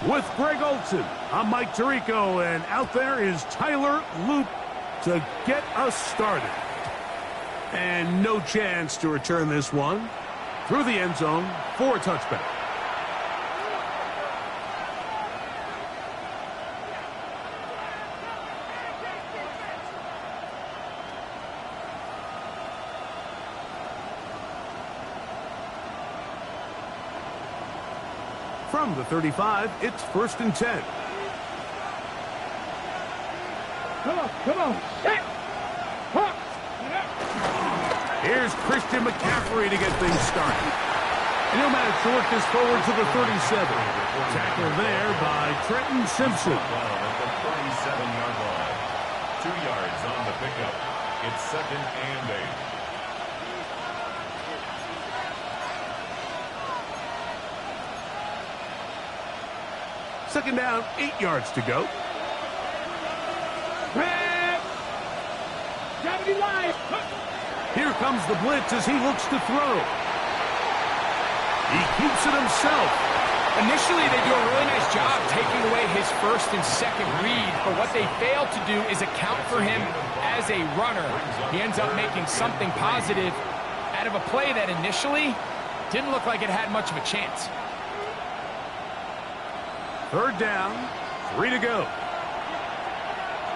With Greg Olson, I'm Mike Tirico, and out there is Tyler Loop to get us started. And no chance to return this one through the end zone for a touchback. From the 35, it's 1st and 10. Come on, set! Here's Christian McCaffrey to get things started. And he'll manage to work this forward to the 37. Tackle there by Trenton Simpson. At the 37-yard line. 2 yards on the pickup. It's 2nd and 8. Second down, 8 yards to go. Here comes the blitz as he looks to throw. He keeps it himself. Initially, they do a really nice job taking away his first and second read, but what they fail to do is account for him as a runner. He ends up making something positive out of a play that initially didn't look like it had much of a chance. 3rd down, 3 to go.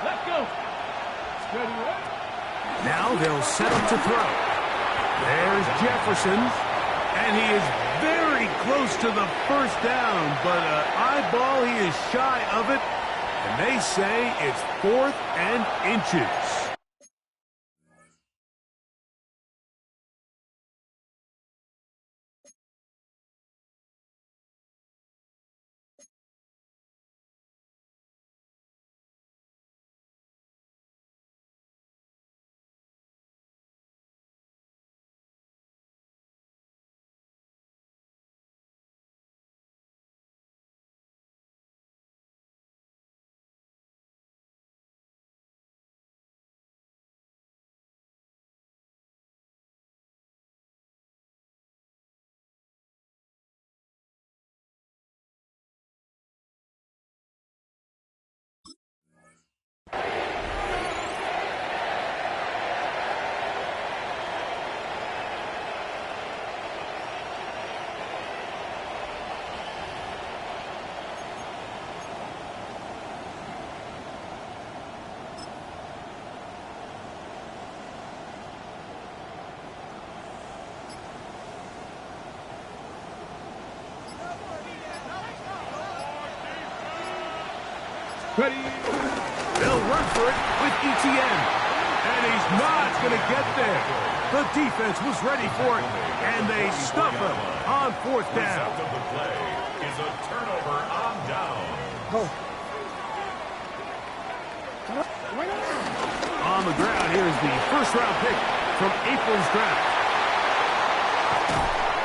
Let's go. Steady, right? Now they'll set up to throw. There's Jefferson, and he is very close to the first down, but eyeball, he is shy of it, and they say it's 4th and inches. Ready. They'll run for it with ETN. And he's not going to get there. The defense was ready for it, and they stuff him on 4th down. Result of the play is a turnover on down. Go. On the ground, here's the first-round pick from April's draft.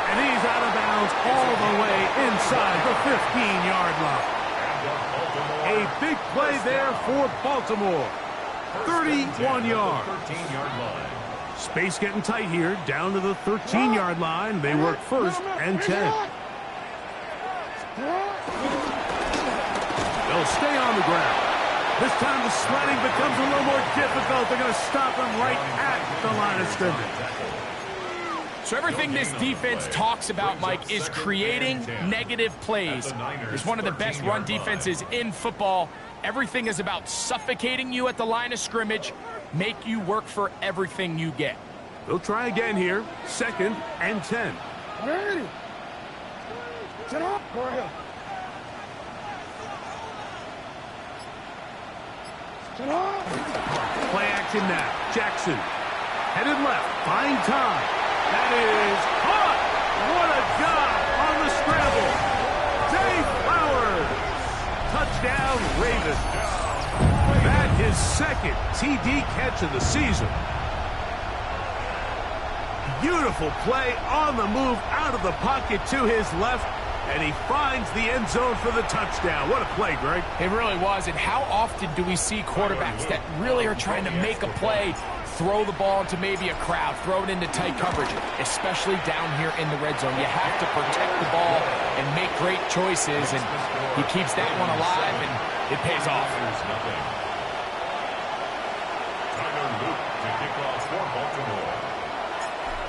And he's out of bounds all the way inside the 15-yard line. A big play there for Baltimore. 31 yards. 13-yard line. Space getting tight here, down to the 13-yard line. They work 1st and 10. They'll stay on the ground. This time the sledding becomes a little more difficult. They're going to stop him right at the line of scrimmage. So everything this defense talks about, Mike, is creating negative plays. It's one of the best run defenses in football. Everything is about suffocating you at the line of scrimmage, make you work for everything you get. They'll try again here, 2nd and 10. Ready. Sit up. Go ahead. Sit up. Play action now. Jackson headed left, buying time. That is caught. What a job on the scramble. Dave Flowers. Touchdown, Ravens. That is 2nd TD catch of the season. Beautiful play on the move out of the pocket to his left, and he finds the end zone for the touchdown. What a play, Greg. It really was, and how often do we see quarterbacks that really are trying to make a play, throw the ball into maybe a crowd, throw it into tight coverage, especially down here in the red zone. You have to protect the ball and make great choices, and he keeps that one alive, and it pays off.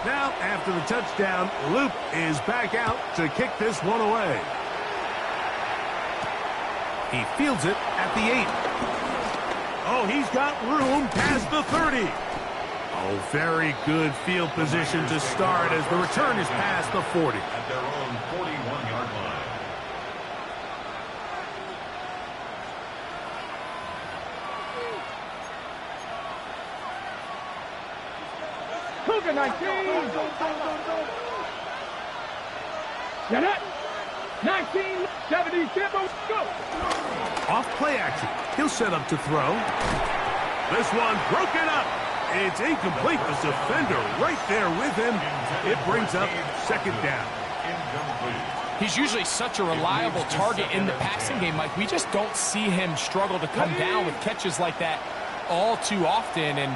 Now, after the touchdown, Luke is back out to kick this one away. He fields it at the 8. Oh, he's got room past the 30. Oh, very good field position to start as the return is past the 40. At their own 41-yard line. Cougar 19. Get it. 1970 tempo. Go. Off play action. He'll set up to throw. This one broken up. It's incomplete. The defender right there with him. It brings up second down. He's usually such a reliable target in the passing game, Mike. We just don't see him struggle to come down with catches like that all too often. And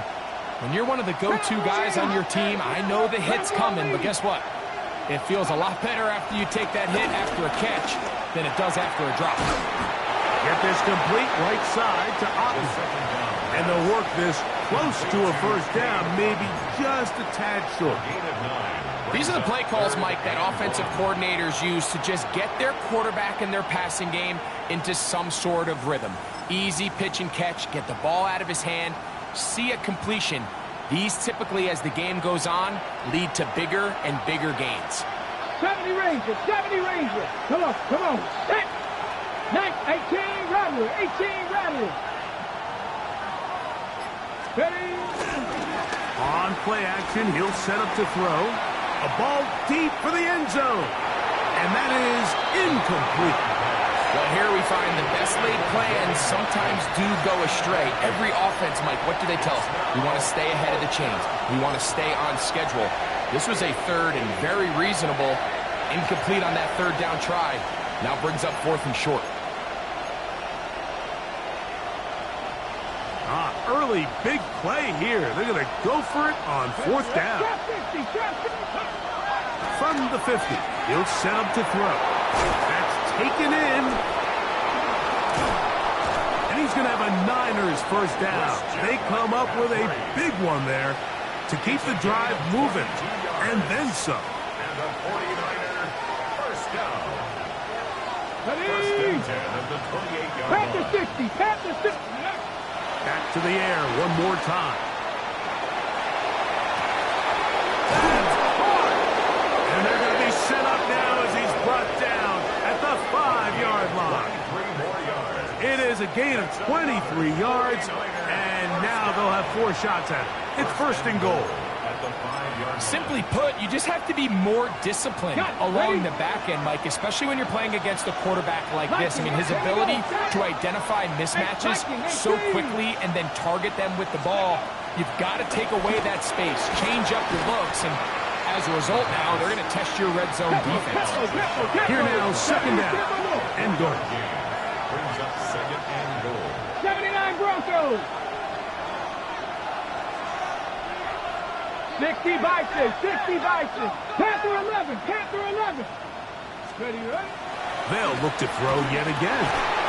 when you're one of the go-to guys on your team, I know the hit's coming, but guess what? It feels a lot better after you take that hit after a catch than it does after a drop. Get this complete right side to Otten. And they'll work this close to a first down, maybe just a tad short. These are the play calls, Mike, that offensive coordinators use to just get their quarterback and their passing game into some sort of rhythm. Easy pitch and catch, get the ball out of his hand, see a completion. These typically, as the game goes on, lead to bigger and bigger gains. 70 Rangers, 70 Rangers. Come on, come on. Set. 18 Rattler, 18 Rattler. Ready. On play action, he'll set up to throw. A ball deep for the end zone. And that is incomplete. Well, here we find the best laid plans sometimes do go astray. Every offense, Mike, what do they tell us? We want to stay ahead of the chains. We want to stay on schedule. This was a third and very reasonable. Incomplete on that third down try. Now brings up fourth and short. Early big play here. They're going to go for it on fourth down. From the 50, he'll set up to throw. That's taken in. And he's going to have a Niners first down. They come up with a big one there to keep the drive moving. And then some. And the 49er first down. Ready. First and 10 at the 28-yard Pat the line. 60, pat the 60. Back to the air one more time. And they're going to be set up now as he's brought down at the 5-yard line. 3 more yards. It is a gain of 23 yards, and now they'll have 4 shots at it. It's first and goal. At the 5-yard Simply put, you just have to be more disciplined along the back end, Mike, especially when you're playing against a quarterback like this. I mean, his ability to identify mismatches so quickly and then target them with the ball, you've got to take away that space, change up your looks, and as a result now, they're going to test your red zone defense. Here now, second down and goal. brings up second and goal. 79 Broncos. 60 Vikings, 60 Vikings. Panther 11, Panther 11. Ready, right? They'll look to throw yet again.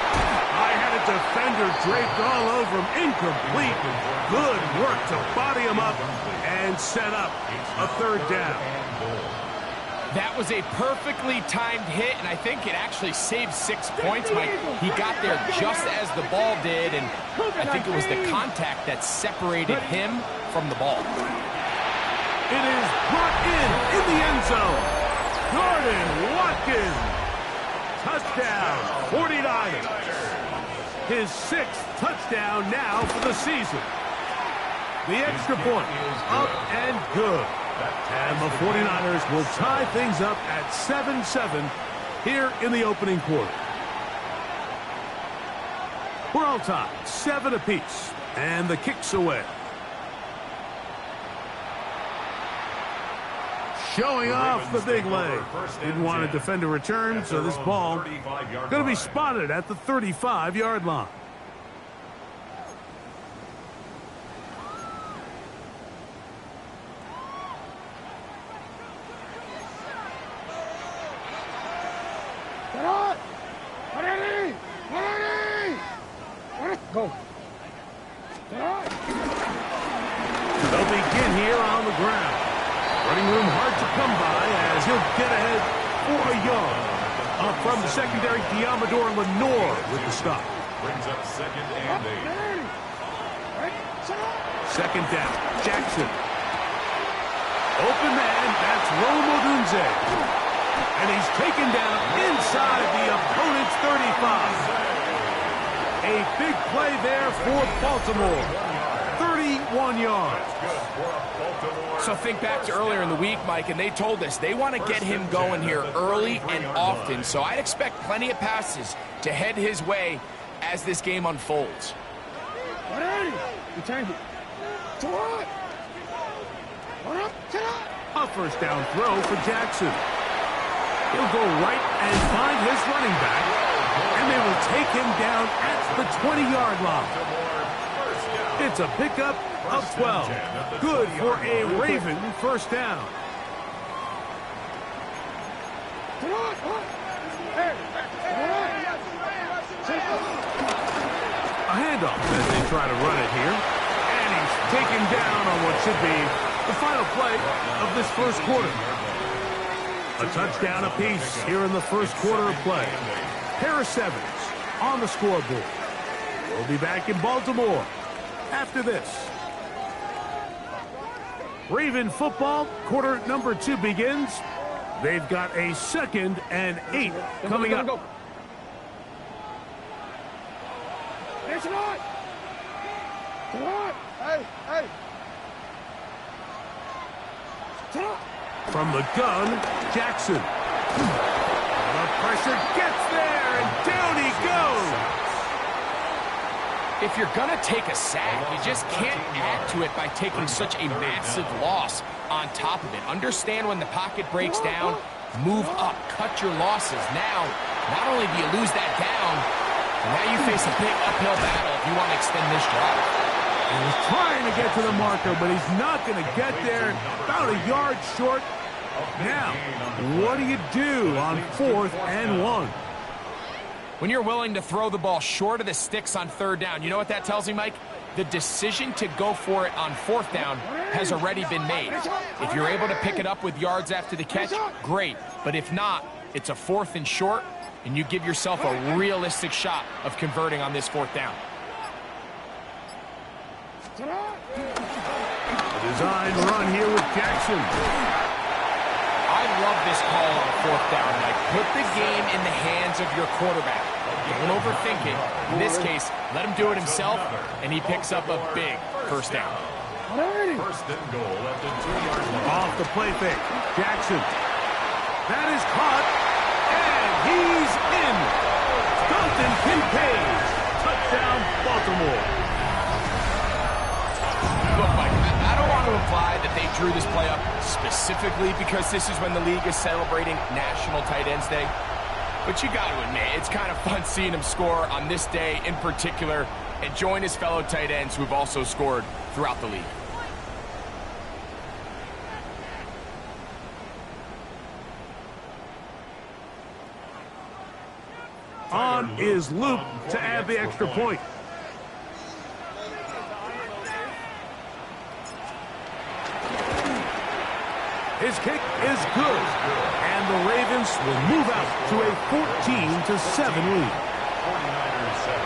I had a defender draped all over him. Incomplete. Good work to body him up and set up a third down. That was a perfectly timed hit, and I think it actually saved 6 points, Mike. He got there just as the ball did, and I think it was the contact that separated him from the ball. It is brought in the end zone. Jordan Watkins. Touchdown, 49ers. His 6th touchdown now for the season. The extra point, up and good. And the 49ers will tie things up at 7-7 here in the opening quarter. We're all tied, 7 apiece, and the kick's away. Showing off the big leg. Didn't want to defend a return, so this ball going to be spotted at the 35-yard line. Go. They'll begin here on the ground. Running room hard to come by as he'll get ahead for a yard. Up from the secondary, Diamador Lenore with the stop. Brings up 2nd and 8. Second down, Jackson. Open man, that's Rome Odunze. And he's taken down inside the opponent's 35. A big play there for Baltimore. 31 yards. So think back to earlier in the week, Mike, and they told us they want to get him going here early and often. So I'd expect plenty of passes to head his way as this game unfolds. A first down throw for Jackson. He'll go right and find his running back, and they will take him down at the 20-yard line. It's a pickup of 12. Good for a Raven first down. A handoff as they try to run it here. And he's taken down on what should be the final play of this first quarter. A touchdown apiece here in the first quarter of play. Pair of sevens on the scoreboard. We'll be back in Baltimore after this. Raven football, quarter number 2 begins. They've got a 2nd and 8 coming up. From the gun, Jackson. The pressure gets there, and down he goes. If you're going to take a sack, you just can't add to it by taking such a massive loss on top of it. Understand when the pocket breaks down, move up, cut your losses. Now, not only do you lose that down, now you face a big uphill battle if you want to extend this drive. He was trying to get to the marker, but he's not going to get there. About a yard short. Now, what do you do on 4th and 1? When you're willing to throw the ball short of the sticks on 3rd down, you know what that tells me, Mike? The decision to go for it on 4th down has already been made. If you're able to pick it up with yards after the catch, great. But if not, it's a 4th and short, and you give yourself a realistic shot of converting on this 4th down. A design run here with Jackson. I love this call on 4th down, Mike. Put the game in the hands of your quarterback. Don't overthink it. In this case, let him do it himself, and he picks up a big first down. First and goal at the 2-yard line. Off the play fake, Jackson. That is caught, and he's in. Dalton Kincaid. Touchdown, Baltimore. Look, Mike, I don't want to imply that they drew this play up specifically because this is when the league is celebrating National Tight Ends Day. But you got to admit, it's kind of fun seeing him score on this day in particular and join his fellow tight ends who have also scored throughout the league. On is Luke to add the extra point. His kick is good, and the Ravens will move out to a 14-7 lead. 49ers 7.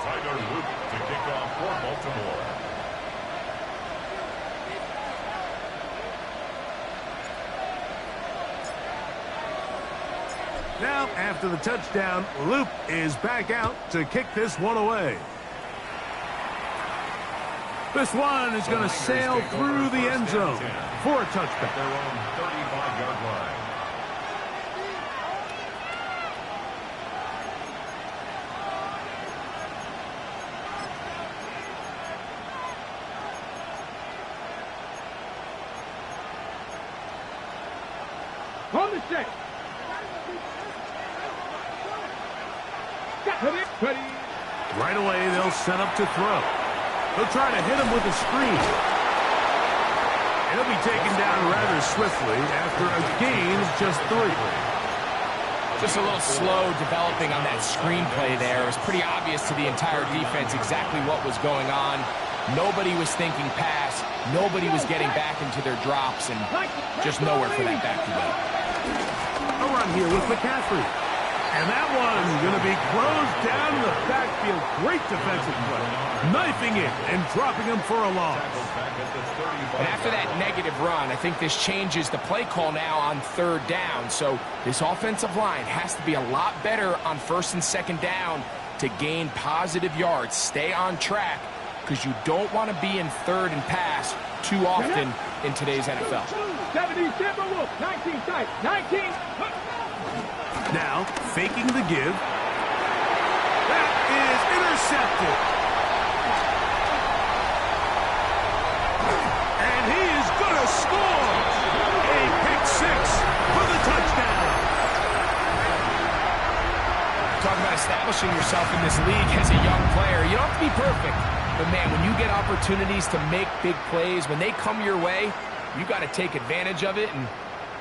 Tyler Luke to kick off for Baltimore. Now, after the touchdown, Luke is back out to kick this one away. This one is going to sail through the end zone for a touchback. Their own 35-yard line. On the set. Right away, they'll set up to throw. They'll try to hit him with a screen. He'll be taken down rather swiftly after a gain of just 3. Just a little slow developing on that screenplay there. It was pretty obvious to the entire defense exactly what was going on. Nobody was thinking pass. Nobody was getting back into their drops, and just nowhere for that back to go. A run here with McCaffrey. And that one's going to be closed down in the backfield. Great defensive play. Knifing it and dropping him for a loss. And after that negative run, I think this changes the play call now on 3rd down. So this offensive line has to be a lot better on 1st and 2nd down to gain positive yards. Stay on track, because you don't want to be in 3rd and pass too often in today's NFL. 70 Timberwolves, 19 tight, 19. Now, faking the give. That is intercepted. And he is going to score. A pick 6 for the touchdown. Talking about establishing yourself in this league as a young player. You don't have to be perfect. But, man, when you get opportunities to make big plays, when they come your way, you got to take advantage of it, and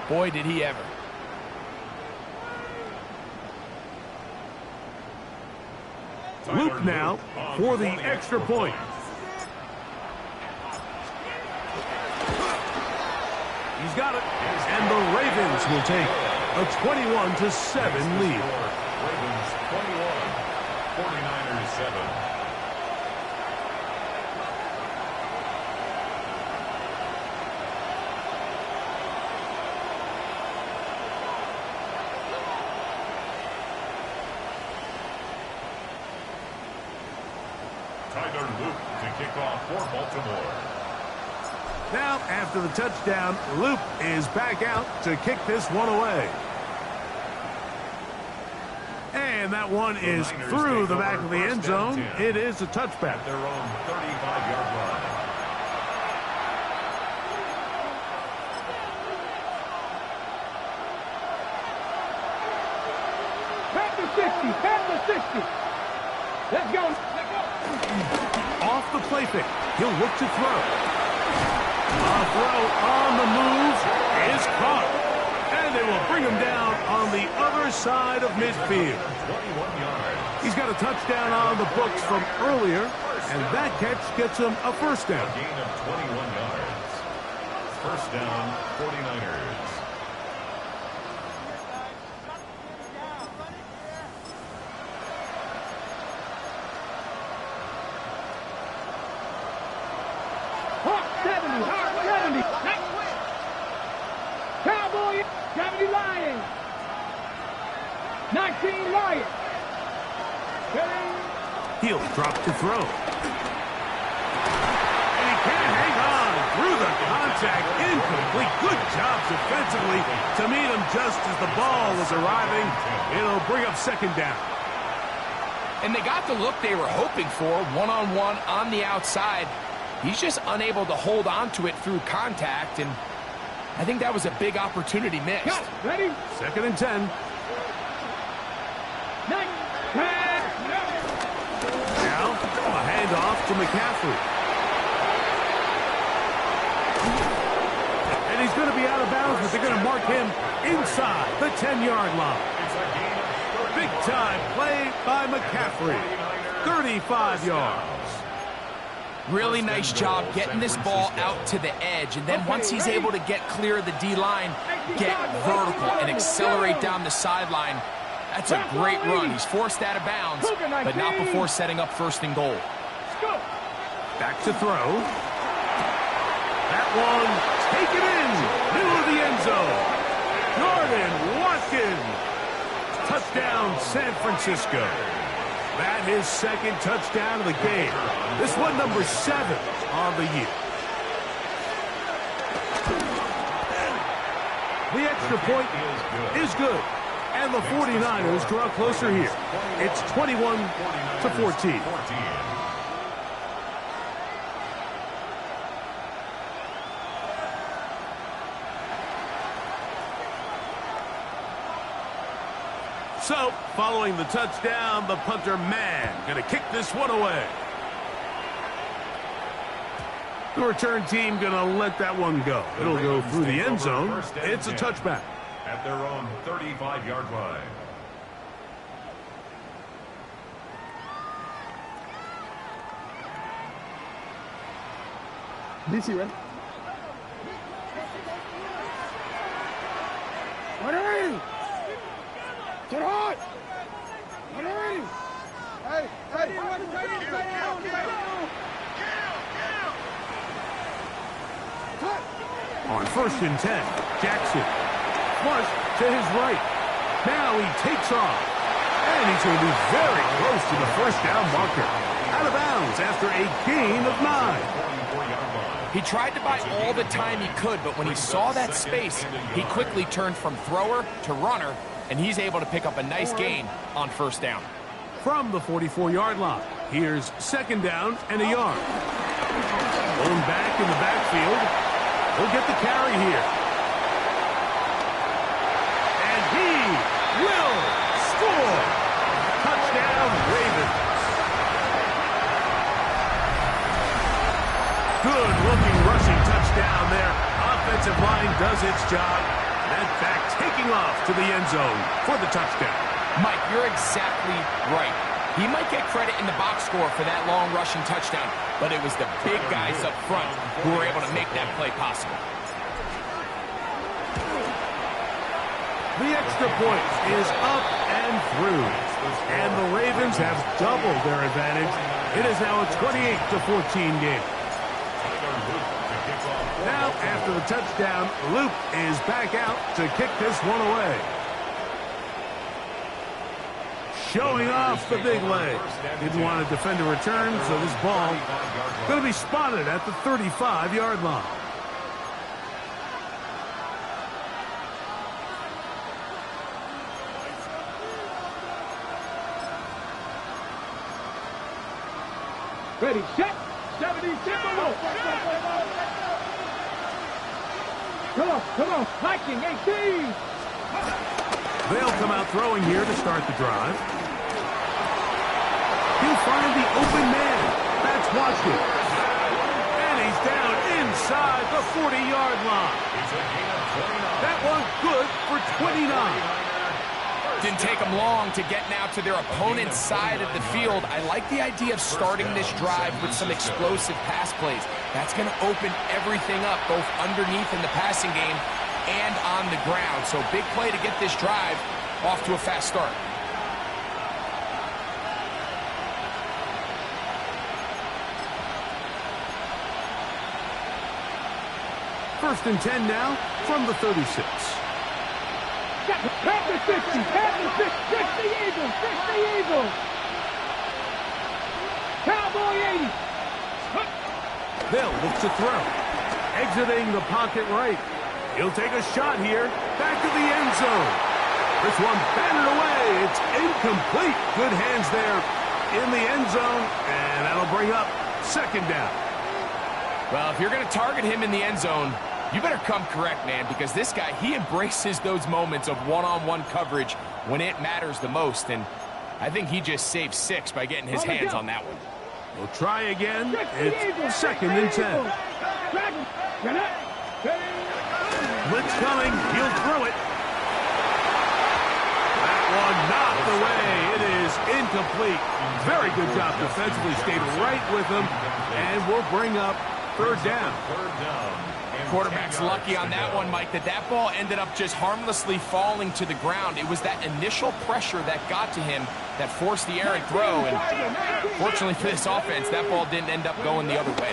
boy, did he ever. Luke now for the extra point. He's got it. And the Ravens will take a 21-7 lead. Ravens 21, 49ers 7. Luke to kick off for Baltimore. Now, after the touchdown, Luke is back out to kick this one away. And that one is through the back of the end zone. It is a touchback. At their own 35-yard line. Back to 60. Let's go. Off the play fake. He'll look to throw. A throw on the move is caught. And they will bring him down on the other side of midfield. 21 yards. He's got a touchdown on the books from earlier, and that catch gets him a first down. A gain of 21 yards. First down, 49ers. Cowboy, 70 Lions. 19 Lions. He'll drop to throw. And he can't hang on through the contact. Incomplete. Good job defensively to meet him just as the ball was arriving. It'll bring up 2nd down. And they got the look they were hoping for, one-on-one on the outside. He's just unable to hold on to it through contact, and I think that was a big opportunity missed. Got it. Ready? 2nd and 10. Now, a handoff to McCaffrey. And he's going to be out of bounds, but they're going to mark him inside the 10-yard line. Big-time play by McCaffrey. 35 yards. Really nice job getting this ball out to the edge, and then once he's able to get clear of the D-line, get vertical and accelerate down the sideline. That's a great run. He's forced out of bounds, but not before setting up 1st and goal. Back to throw. That one taken in, middle of the end zone. Jordan Watkins. Touchdown, San Francisco. That is 2nd touchdown of the game. This one number 7 on the year. The extra point is good. And the 49ers draw closer here. It's 21-14. So, following the touchdown, the punter man going to kick this one away. The return team going to let that one go. It'll go through the end zone. It's a touchback. At their own 35-yard line. DC, ready? Ready! Get hot! Ready! Hey, On 1st and 10, Jackson. Flush to his right. Now he takes off. And he's going to be very close to the first down marker. Out of bounds after a gain of 9. He tried to buy all the time he could, but when he saw that space, he quickly turned from thrower to runner, and he's able to pick up a nice gain on 1st down. From the 44-yard line, here's 2nd down and a yard. Going back in the backfield. He'll get the carry here. And he will score. Touchdown, Ravens. Good-looking rushing touchdown there. Offensive line does its job. That back taking off to the end zone for the touchdown. Mike, you're exactly right. He might get credit in the box score for that long rushing touchdown, but it was the big guys up front who were able to make that play possible. The extra point is up and through, and the Ravens have doubled their advantage. It is now a 28-14 game. Now, after the touchdown, Luke is back out to kick this one away. Showing off the big leg. Didn't want to defend a return, so this ball going to be spotted at the 35-yard line. Ready, set, 70, simple. Come on, Viking, 18. They'll come out throwing here to start the drive. He'll find the open man. That's Washington. And he's down inside the 40-yard line. That one good for 29. Didn't take them long to get now to their opponent's side of the field. I like the idea of starting this drive with some explosive pass plays. That's going to open everything up, both underneath in the passing game and on the ground. So big play to get this drive off to a fast start. First and 10 now from the 36. Pat the 60, fix the Eagles. Cowboy 80. They'll look to throw. Exiting the pocket right. He'll take a shot here. Back to the end zone. This one batted away. It's incomplete. Good hands there in the end zone. And that'll bring up 2nd down. Well, if you're going to target him in the end zone, you better come correct, man, because this guy, he embraces those moments of one-on-one coverage when it matters the most. And I think he just saved 6 by getting his hands on that one. We'll try again. It's 2nd and 10. Blitz coming. He'll throw it. That one knocked away. It is incomplete. Very good job defensively. Stayed right with him. And we'll bring up 3rd down. Quarterback's lucky on that one, Mike, that ball ended up just harmlessly falling to the ground. It was that initial pressure that got to him that forced the errant throw. And fortunately for this offense, that ball didn't end up going the other way.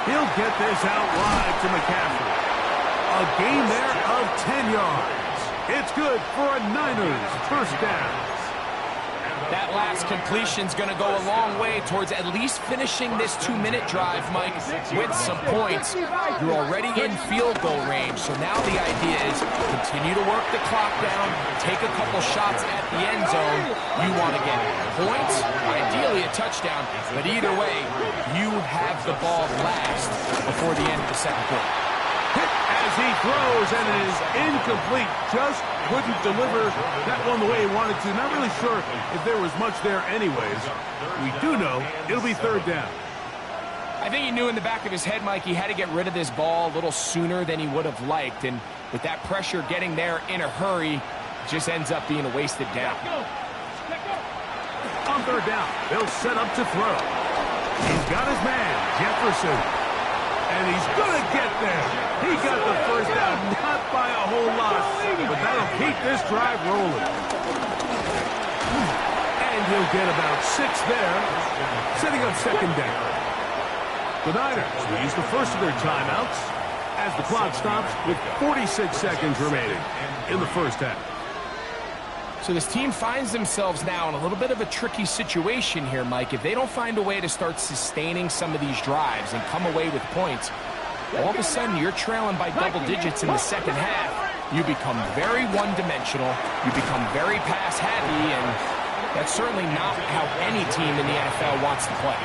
He'll get this out wide to McCaffrey. A gain there of 10 yards. It's good for a Niners 1st down. That last completion's going to go a long way towards at least finishing this 2-minute drive, Mike, with some points. You're already in field goal range, so now the idea is continue to work the clock down, take a couple shots at the end zone. You want to get points, ideally a touchdown, but either way, you have the ball last before the end of the 2nd quarter. Hit as as he throws, and it is incomplete. Just couldn't deliver that one the way he wanted to. Not really sure if there was much there anyways. We do know it'll be third down. I think he knew in the back of his head, Mike, he had to get rid of this ball a little sooner than he would have liked. And with that pressure getting there in a hurry, it just ends up being a wasted down. On third down, they'll set up to throw. He's got his man, Jefferson. And he's going to get there. He got the first down, not by a whole lot, but that'll keep this drive rolling. And he'll get about 6 there, setting up second down. The Niners will use the first of their timeouts as the clock stops with 46 seconds remaining in the first half. So this team finds themselves now in a little bit of a tricky situation here, Mike. If they don't find a way to start sustaining some of these drives and come away with points, all of a sudden you're trailing by double digits in the second half. You become very one-dimensional. You become very pass-happy, and that's certainly not how any team in the NFL wants to play.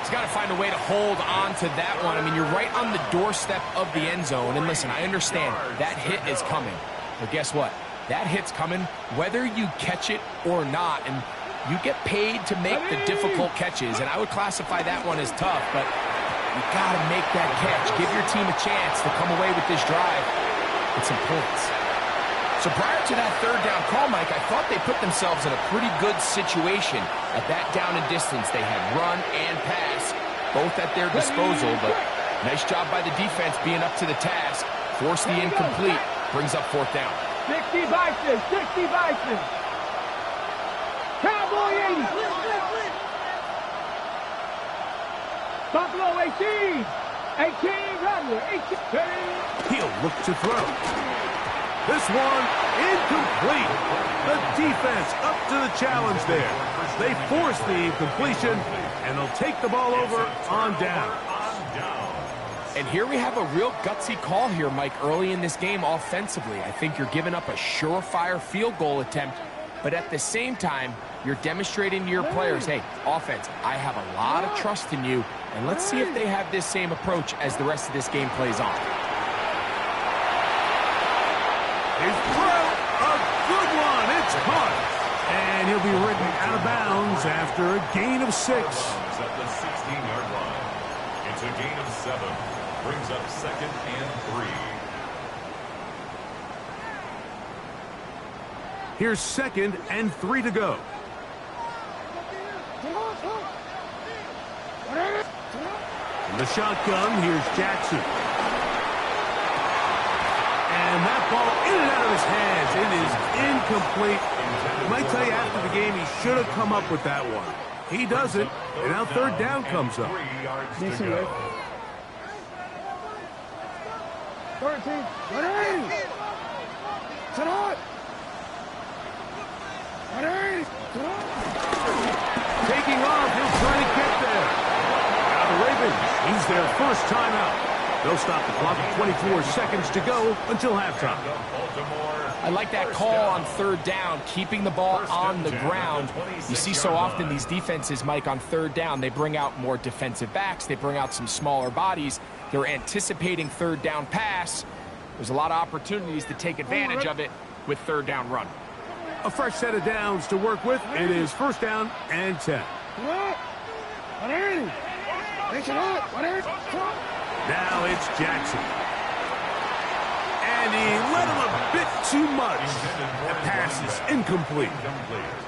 He's got to find a way to hold on to that one. I mean, you're right on the doorstep of the end zone. And listen, I understand that hit is coming. But guess what? That hit's coming whether you catch it or not. And you get paid to make the difficult catches. And I would classify that one as tough. But you got to make that catch. Give your team a chance to come away with this drive with some points. So prior to that third down call, Mike, I thought they put themselves in a pretty good situation. At that down and distance, they had run and pass, both at their disposal. But nice job by the defense being up to the task. Force the incomplete, brings up fourth down. 60 Bison, 60 Bison. Cowboy 80. Buffalo 18. 18, Rattler, 18. He'll look to throw. This one incomplete. The defense up to the challenge there. They force the incompletion, and they'll take the ball over on down. And here we have a real gutsy call here, Mike, early in this game offensively. I think you're giving up a surefire field goal attempt, but at the same time, you're demonstrating to your players, hey, offense, I have a lot of trust in you, and let's see if they have this same approach as the rest of this game plays on. His throw, a good one. It's caught. And he'll be ridden out of bounds after a gain of 6. At the 16-yard line. It's a gain of 7. Brings up second and 3. Here's second and 3 to go. In the shotgun, here's Jackson. And that ball in and out of his hands. It is incomplete. I might tell you after the game he should have come up with that one. He doesn't, and now third down comes up. 13. Taking off, he'll try to get there. Now the Ravens use their first timeout. They'll stop the clock at 24 seconds to go until halftime. I like that call on third down, keeping the ball on the ground. You see so often these defenses, Mike, on third down, they bring out more defensive backs. They bring out some smaller bodies. They're anticipating third down pass. There's a lot of opportunities to take advantage of it with third down run. A fresh set of downs to work with. It is first down and 10. Now it's Jackson. And he let him a bit too much. The pass is incomplete.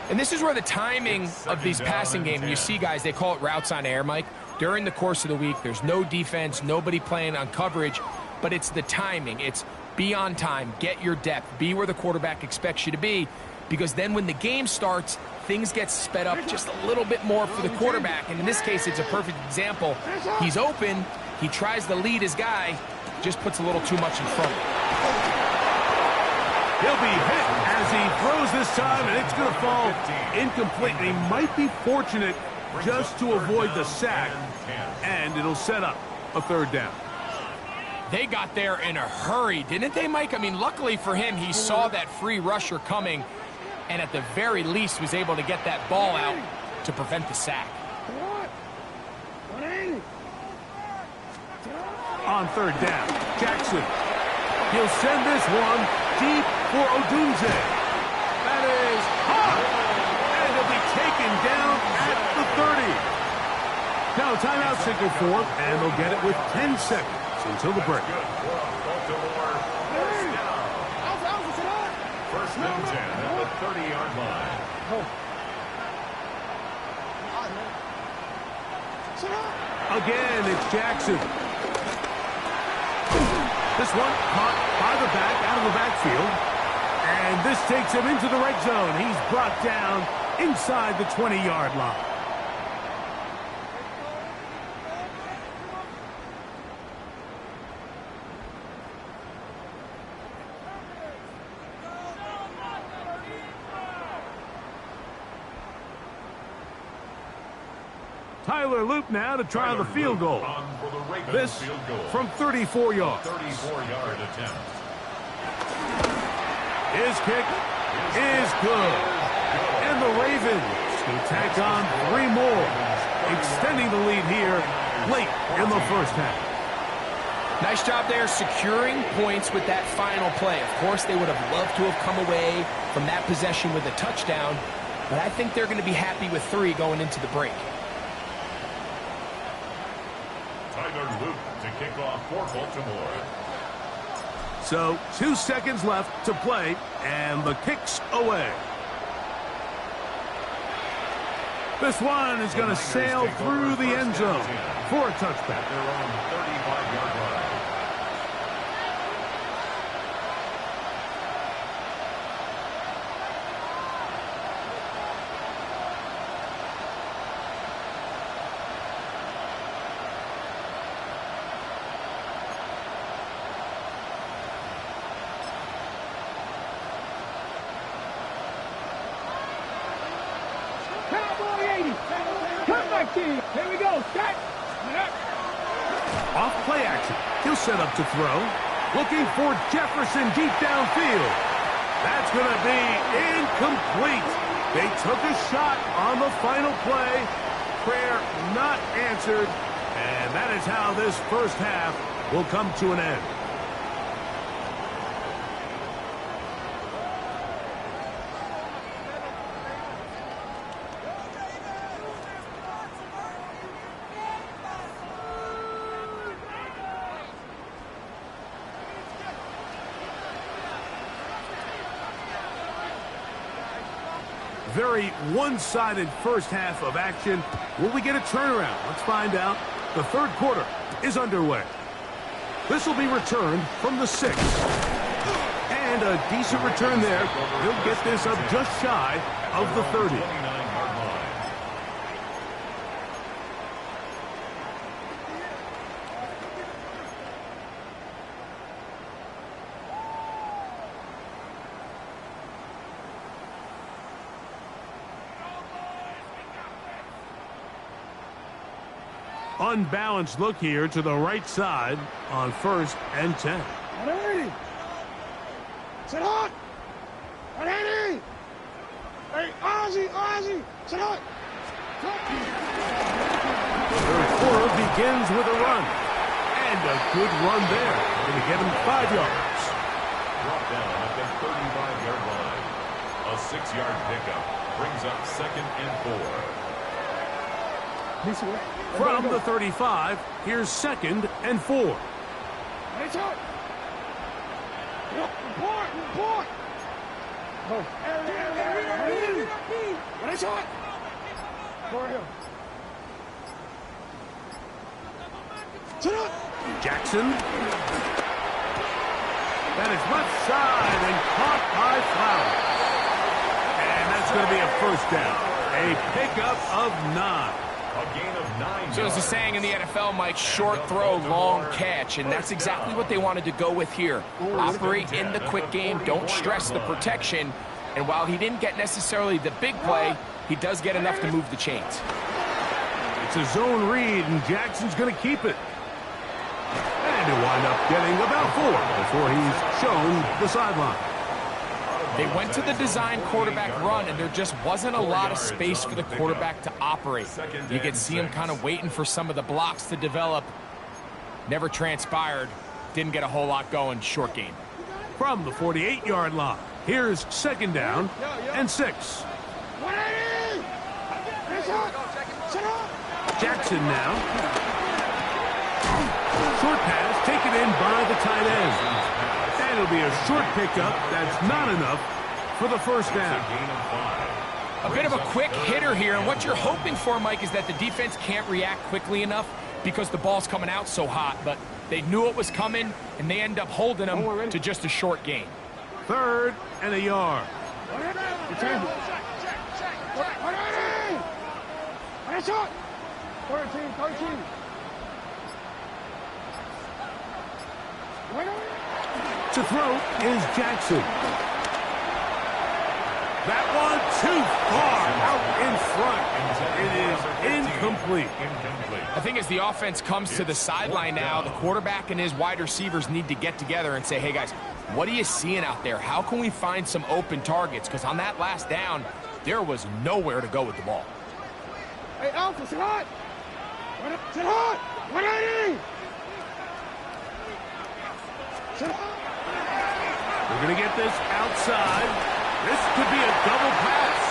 And this is where the timing of these passing games, you see guys, they call it routes on air, Mike. During the course of the week, there's no defense, nobody playing on coverage, but it's the timing. It's be on time, get your depth, be where the quarterback expects you to be, because then when the game starts, things get sped up just a little bit more for the quarterback. And in this case, it's a perfect example. He's open, he tries to lead his guy, just puts a little too much in front of him. He'll be hit as he throws this time, and it's going to fall incomplete. He might be fortunate just to avoid the sack, and it'll set up a third down. They got there in a hurry, didn't they, Mike? I mean, luckily for him, he saw that free rusher coming, and at the very least was able to get that ball out to prevent the sack. On third down, Jackson. He'll send this one deep for Odunze. That is hot. And he'll be taken down at the 30. Now timeout signal for him, and they'll get it with 10 seconds until the break. First and 10 at the 30-yard line. Again, it's Jackson. This one caught by the back, out of the backfield. And this takes him into the red zone. He's brought down inside the 20-yard line. Tyler Loop now to try the field goal. This from 34 yards. 34-yard attempt. His kick is good. And the Ravens will tack on 3 more, extending the lead here late in the first half. Nice job there securing points with that final play. Of course, they would have loved to have come away from that possession with a touchdown, but I think they're going to be happy with 3 going into the break. Tyler Luke to kick off for Baltimore. So 2 seconds left to play, and the kick's away. This one is going to sail through the end zone for a touchback. They're on 35-yard line. Here we go. Set. Off play action. He'll set up to throw. Looking for Jefferson deep downfield. That's going to be incomplete. They took a shot on the final play. Prayer not answered. And that is how this first half will come to an end. Very one-sided first half of action. Will we get a turnaround? Let's find out. The third quarter is underway. This will be returned from the 6. And a decent return there. He'll get this up just shy of the 30. Unbalanced look here to the right side on 1st and 10. Ready. Sit hot. Ready. Hey, Ozzy. Sit hot. Third quarter begins with a run. And a good run there. Going to get him 5 yards. Brought down at the 35-yard line. A 6-yard pickup brings up 2nd and 4. From the 35, here's 2nd and 4. It's out. Report. It's out. For him. Sit up. Jackson. That is left side and caught by Flowers. And that's going to be a first down. A pickup of 9. A gain of 9 So as the saying in the NFL, Mike, short throw, long catch, and that's exactly what they wanted to go with here. Operate in the quick game, don't stress the protection, and while he didn't get necessarily the big play, he does get enough to move the chains. It's a zone read, and Jackson's going to keep it. And he'll wind up getting about 4 before he's shown the sideline. They went to the design quarterback run, and there just wasn't a lot of space for the quarterback to operate. You could see him kind of waiting for some of the blocks to develop. Never transpired. didn't get a whole lot going. Short game. From the 48-yard line, here's second down and 6. Jackson now. Short pass taken in by the tight end. And it'll be a short pickup. That's not enough for the first down. A bit of a quick hitter here, and what you're hoping for, Mike, is that the defense can't react quickly enough because the ball's coming out so hot, but they knew it was coming, and they end up holding them to just a short gain. 3rd and a yard. 13. To throw is Jackson. That one too far out in front. It is incomplete. I think as the offense comes to the sideline now, the quarterback and his wide receivers need to get together and say, hey, guys, what are you seeing out there? How can we find some open targets? Because on that last down, there was nowhere to go with the ball. Hey, Alpha, sit hot! Sit hot! 180! Sit hot! We're going to get this outside. This could be a double pass.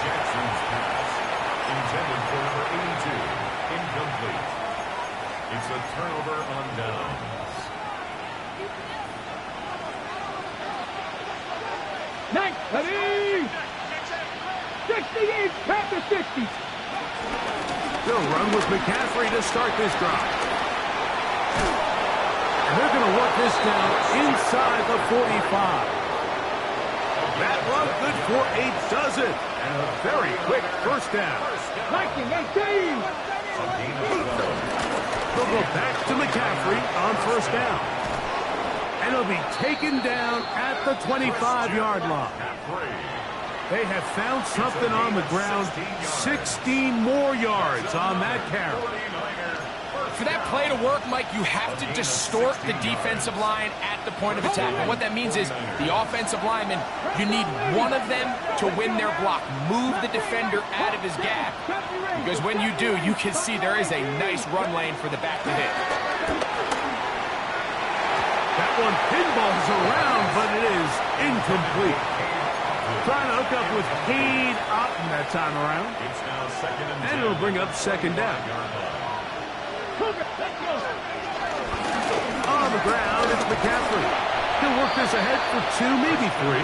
Jackson's pass, intended for number 82, incomplete. It's a turnover on downs. 90! 68, Panther 60. They'll run with McCaffrey to start this drive. And they're going to work this down inside the 45. That run good for a dozen. And a very quick first down. 19, 18. They'll go back to McCaffrey on first down. And he'll be taken down at the 25-yard line. They have found something on the ground. 16 more yards on that carry. For that play to work, Mike, you have to distort the defensive line at the point of attack. And what that means is the offensive lineman, you need one of them to win their block. Move the defender out of his gap. Because when you do, you can see there is a nice run lane for the back to hit. That one pinballs around, but it is incomplete. Trying to hook up with Cade Otten that time around. It's now second and 10. And it'll bring up second down. On the ground, it's McCaffrey. He'll work this ahead for 2, maybe 3.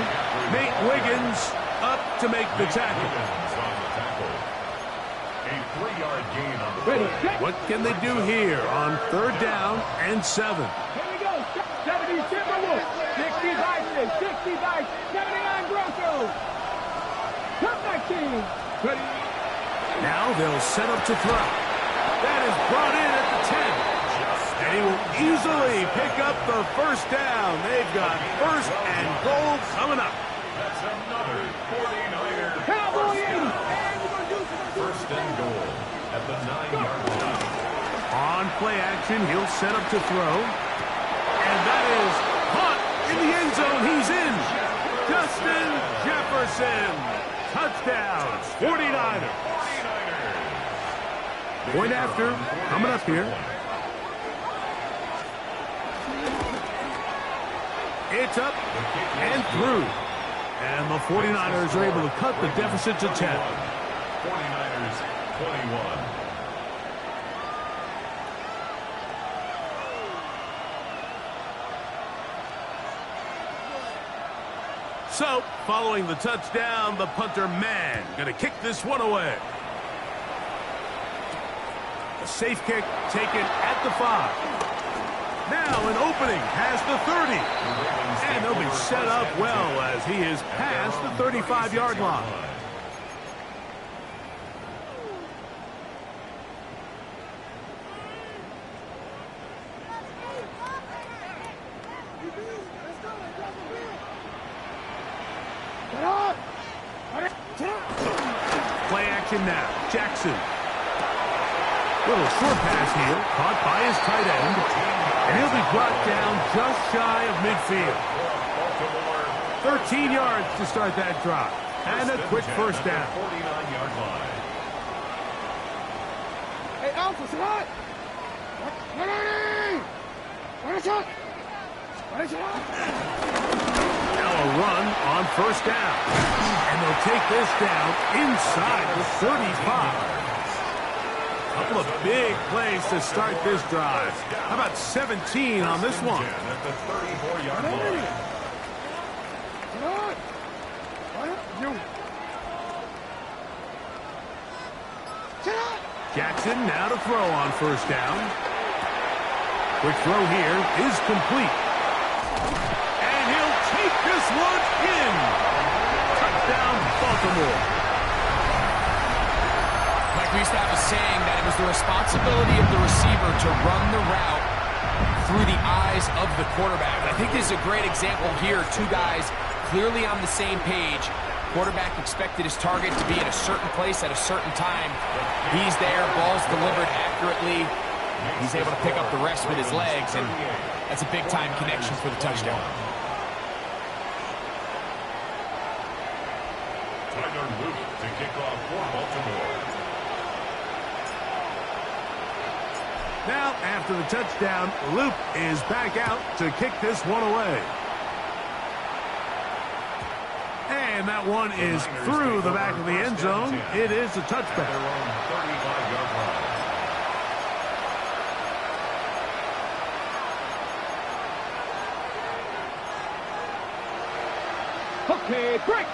Nate Wiggins up to make the tackle. A 3-yard gain on the play. What can they do here on 3rd down and 7? Here we go. 70 Timberwolves. 60 Vikings. 60 Vikings. 79 Broncos. Top 19. Ready. Now they'll set up to throw. That is brought in at the 10. And he will easily pick up the first down. They've got 1st and goal coming up. That's another 49er. Cowboy 80. 1st and goal at the 9-yard line. On play action, he'll set up to throw. And that is caught in the end zone. He's in. Justin Jefferson. Touchdown. 49ers. Point after. Coming up here. It's up and through. And the 49ers are able to cut the deficit to 10. 49ers 21. So, following the touchdown, the punter man going to kick this one away. A safe kick taken at the 5. Now an opening past the 30. And they'll be set up well as he is past the 35-yard line. Play action now. Jackson. Little short pass here, caught by his tight end, and he'll be brought down just shy of midfield. 13 yards to start that drive, and a quick first down. 49-yard line. Hey, Alpha, sit hot. 180. 1 shot. Now a run on first down. And they'll take this down inside the 35. Couple of big plays to start this drive. How about 17 on this one? At the 34-yard line. Jackson now to throw on first down. Quick throw here is complete. And he'll take this one in. Touchdown, Baltimore. Like we used to have a saying that it was the responsibility of the receiver to run the route through the eyes of the quarterback. I think this is a great example here. Two guys clearly on the same page. Quarterback expected his target to be in a certain place at a certain time. He's there, ball's delivered accurately. He's able to pick up the rest with his legs, and that's a big-time connection for the touchdown. Tyler Luke to kick off for Baltimore. Now, after the touchdown, Luke is back out to kick this one away. And that one is through the back of the end zone. It is a touchback. 35-yard line. Okay, break.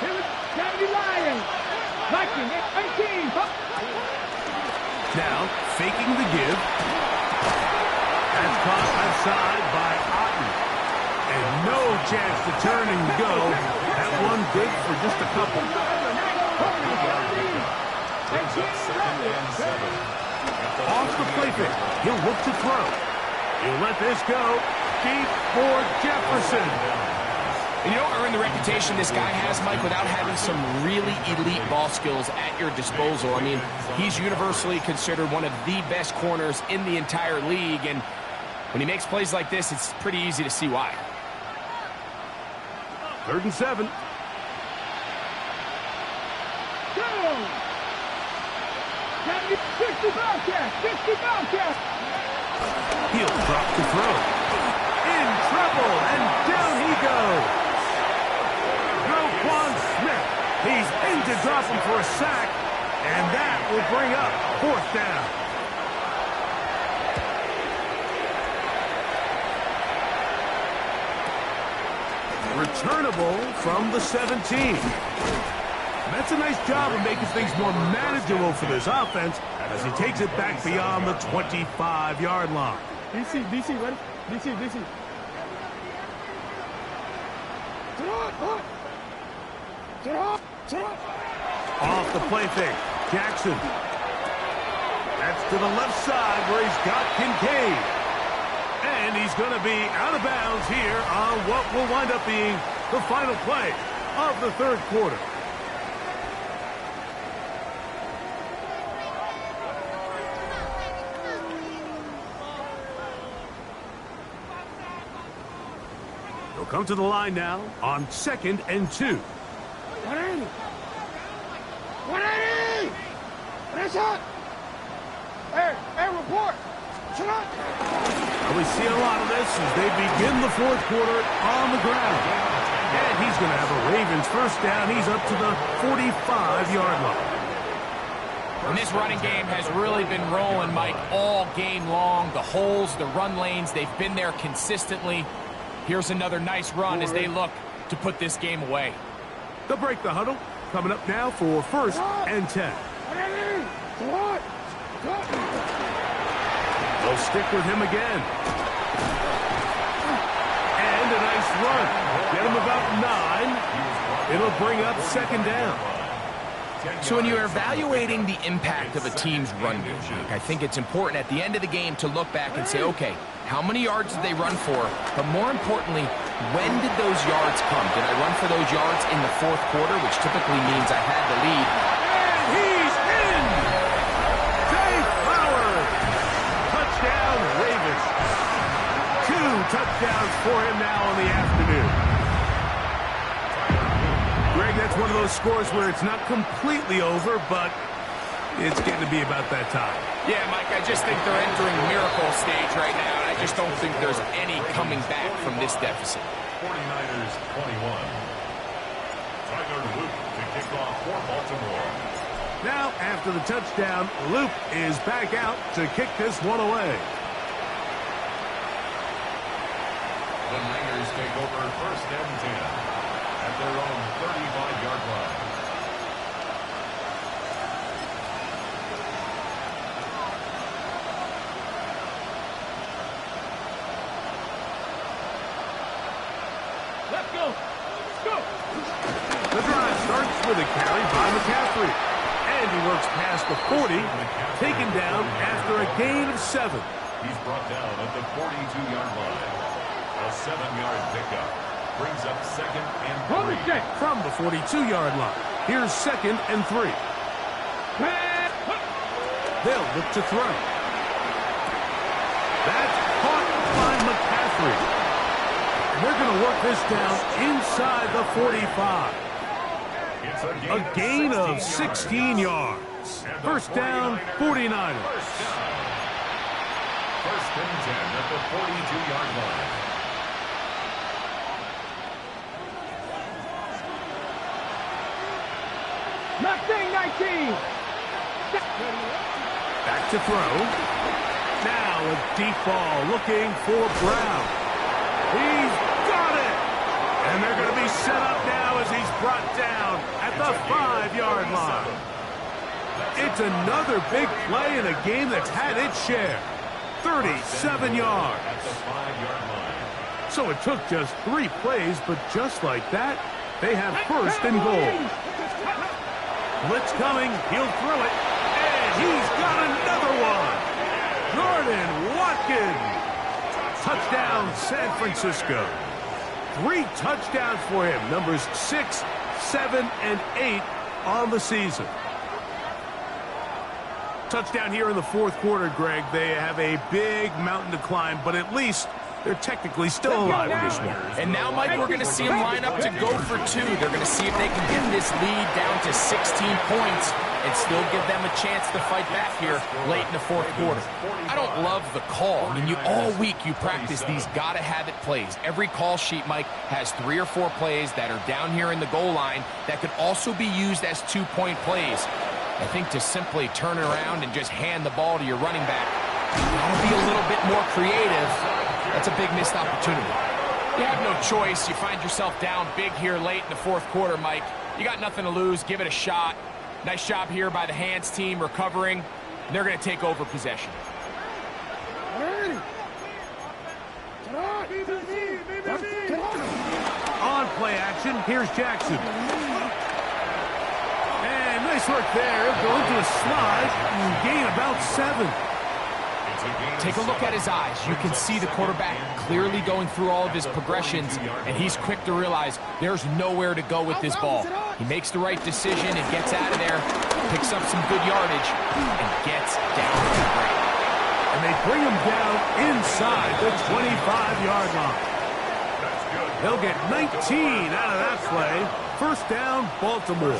Here is Danny Lions. Viking at 18. Now, faking the give. That's caught outside by Otten. And no chance to turn and go. That one good for just a couple. Off the play fake. He'll look to throw. He'll let this go. Deep for Jefferson. And you don't earn the reputation this guy has, Mike, without having some really elite ball skills at your disposal. I mean, he's universally considered one of the best corners in the entire league, and when he makes plays like this, it's pretty easy to see why. 3rd and 7. Go! 50 Bobcat! 50 Bobcat! He'll drop to throw. In trouble, and down he goes. Roquan Smith. He's in to drop him for a sack, and that will bring up 4th down. Returnable from the 17. That's a nice job of making things more manageable for this offense as he takes it back beyond the 25-yard line. DC, ready? DC. Off the play fake, Jackson. That's to the left side where he's got Kincaid. And he's going to be out of bounds here on what will wind up being the final play of the 3rd quarter. They'll come to the line now on 2nd and 2. 180! 180! Finish up! Air report! Well, we see a lot of this as they begin the 4th quarter on the ground. And he's going to have a Ravens first down. He's up to the 45-yard line. And this running game has really been rolling, Mike, all game long. The holes, the run lanes, they've been there consistently. Here's another nice run as they look to put this game away. They'll break the huddle. Coming up now for 1st and 10. They'll stick with him again. And a nice run. Get him about 9. It'll bring up 2nd down. So when you're evaluating the impact of a team's run game, I think it's important at the end of the game to look back and say, okay, how many yards did they run for? But more importantly, when did those yards come? Did I run for those yards in the 4th quarter, which typically means I had the lead? And he's in! Dave Flowers! Touchdown, Ravens. 2 touchdowns for him now in the afternoon. Greg, that's one of those scores where it's not completely over, but It's getting to be about that time. Yeah, Mike, I just think they're entering miracle stage right now, and I just don't think there's any coming back from this deficit. 49ers 21. Tyler Luke to kick off for Baltimore. Now, after the touchdown, Luke is back out to kick this one away. The Niners take over first and 10 at their own 35-yard line. Let's go. Let's go. The drive starts with a carry by McCaffrey. And he works past the 40, taken down after a gain of 7. He's brought down at the 42-yard line. A 7-yard pickup brings up second and 3. From the 42-yard line, here's second and 3. They'll look to throw. That's caught by McCaffrey. And they're going to work this down inside the 45. A gain of 16 yards. First down, 49ers. First and 10 at the 42-yard line. Mustang 19. Back to throw. Now a deep ball looking for Brown. He's got it. And they're going to be set up now as he's brought down at the 5-yard line. It's another big play in a game that's had its share. 37 yards. At the 5-yard line. So it took just 3 plays, but just like that, they have first and goal. Blitz coming, he'll throw it, and he's got another one. Jordan Watkins. Touchdown, San Francisco. 3 touchdowns for him, numbers 6, 7, and 8 on the season. Touchdown here in the fourth quarter, Greg. They have a big mountain to climb, but at least they're technically still alive in this one. And now, Mike, we're going to see them line up to go for 2. They're going to see if they can get this lead down to 16 points and still give them a chance to fight back here late in the fourth quarter. I don't love the call. I mean, all week you practice these gotta-have-it plays. Every call sheet, Mike, has 3 or 4 plays that are down here in the goal line that could also be used as 2-point plays. I think to simply turn it around and just hand the ball to your running back, you gotta be a little bit more creative. That's a big missed opportunity. You have no choice. You find yourself down big here late in the fourth quarter, Mike. You got nothing to lose. Give it a shot. Nice job here by the hands team recovering. And they're going to take over possession. On play action, here's Jackson. And nice work there. Going to a slide and gain about 7. Take a look at his eyes. You can see the quarterback clearly going through all of his progressions, and he's quick to realize there's nowhere to go with this ball. He makes the right decision and gets out of there, picks up some good yardage, and gets down to the ground. And they bring him down inside the 25-yard line. They'll get 19 out of that play. First down, Baltimore.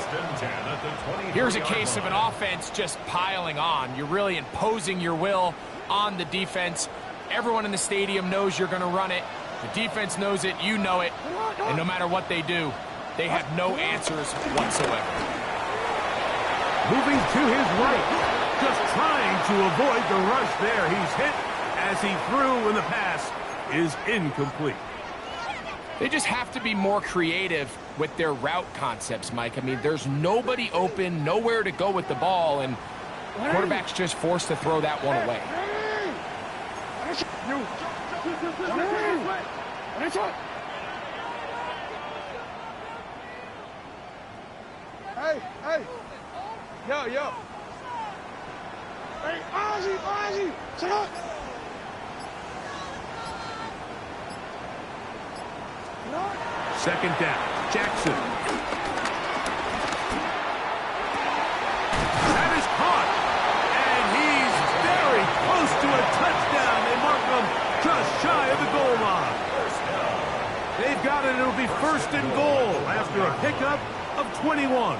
Here's a case of an offense just piling on. You're really imposing your will on the defense. Everyone in the stadium knows you're going to run it. The defense knows it, you know it. And no matter what they do, they have no answers whatsoever. Moving to his right, just trying to avoid the rush there. He's hit as he threw, and the pass is incomplete. They just have to be more creative with their route concepts, Mike. I mean, there's nobody open, nowhere to go with the ball, and the quarterback's just forced to throw that one away. Hey. Yo. Hey, Ozzy. Shut up. Second down, Jackson. That is caught. And he's very close to a touchdown. They mark him just shy of the goal line. They've got it. It'll be first and goal after a pickup of 21.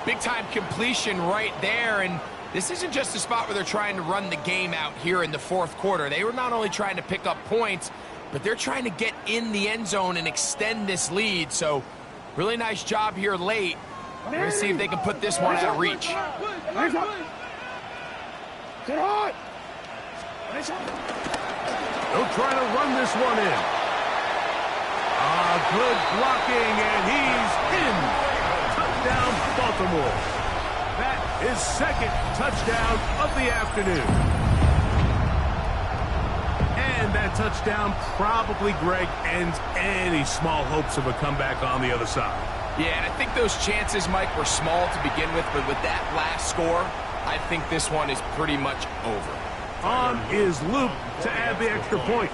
Big-time completion right there, and this isn't just a spot where they're trying to run the game out here in the fourth quarter. They were not only trying to pick up points, but they're trying to get in the end zone and extend this lead. So, really nice job here late. We're going to see if they can put this one out of reach. They'll try to run this one in. Good blocking, and he's in. Touchdown, Baltimore. That is second touchdown of the afternoon. And that touchdown probably, Greg, ends any small hopes of a comeback on the other side. Yeah, and I think those chances, Mike, were small to begin with, but with that last score, I think this one is pretty much over. On is Luke to add the extra point.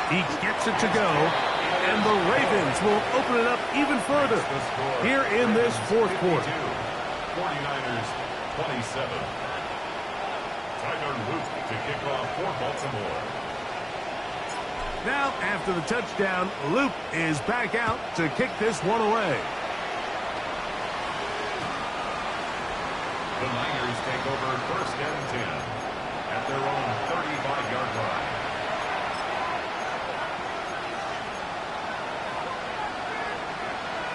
He gets it to go, and the Ravens will open it up even further here in this fourth quarter. 49ers 27. Tyler Luke to kick off for Baltimore. Now, after the touchdown, Luke is back out to kick this one away. The Niners take over first and 10 at their own 35-yard line.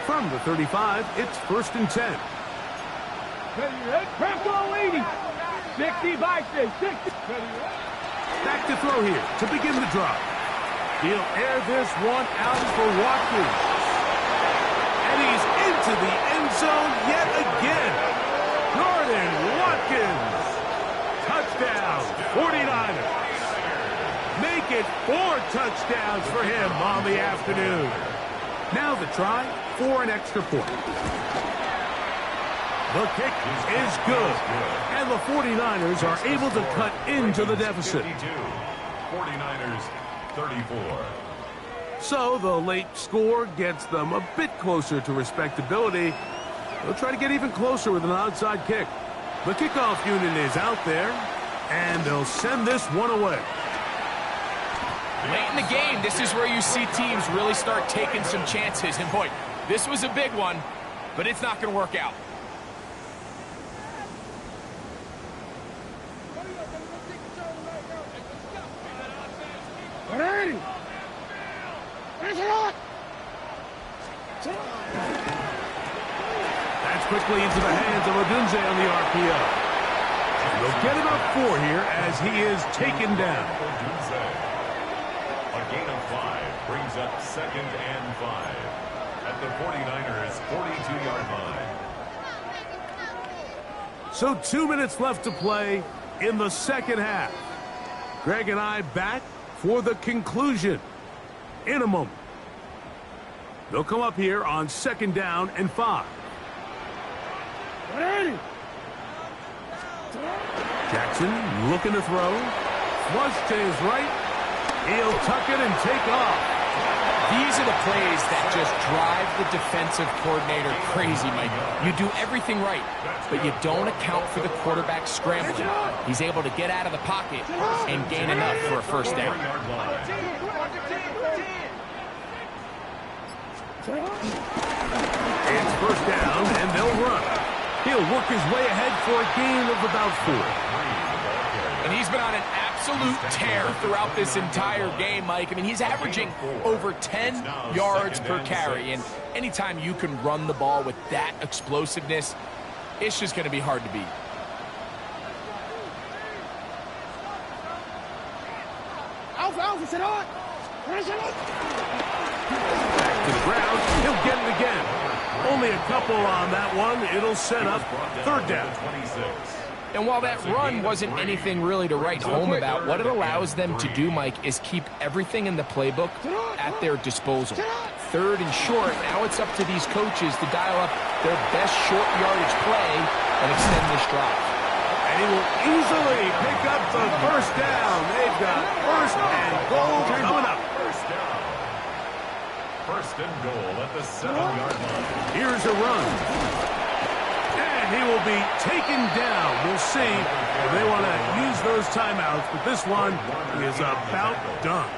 From the 35, it's first and 10. Press all 80. 60 by 6. 60. Back to throw here to begin the drive. He'll air this one out for Watkins. And he's into the end zone yet again. Jordan Watkins. Touchdown, 49ers. Make it 4 touchdowns for him on the afternoon. Now the try for an extra point. The kick is good. And the 49ers are able to cut into the deficit. 49ers 34. So the late score gets them a bit closer to respectability. They'll try to get even closer with an outside kick. The kickoff unit is out there, and they'll send this one away. Late in the game, this is where you see teams really start taking some chances. And boy, this was a big one, but it's not going to work out. That's quickly into the hands of Odunze on the RPO. They'll get about 4 here as he is taken down. A gain of 5 brings up second and 5 at the 49ers 42-yard line. So 2 minutes left to play in the second half. Greg and I back for the conclusion in a moment. They'll come up here on second down and 5. Jackson looking to throw. Flush to his right. He'll tuck it and take off. These are the plays that just drive the defensive coordinator crazy, Mike. You do everything right, but you don't account for the quarterback scrambling. He's able to get out of the pocket and gain enough for a first down. It's first down, and they'll run. He'll work his way ahead for a gain of about 4. And he's been on an absolute tear throughout this entire game, Mike. I mean, he's averaging over 10 yards per carry. And anytime you can run the ball with that explosiveness, it's just going to be hard to beat. Back to the ground. He'll get it again. Only a couple on that one. It'll set up third down. And while that run wasn't anything really to write home about, what it allows them to do, Mike, is keep everything in the playbook at their disposal. Third and short, now it's up to these coaches to dial up their best short yardage play and extend this drive. And he will easily pick up the first down. They've got first and goal coming up. First and goal at the 7-yard line. Here's a run. And he will be taken down. We'll see if they want to use those timeouts, but this one is about done.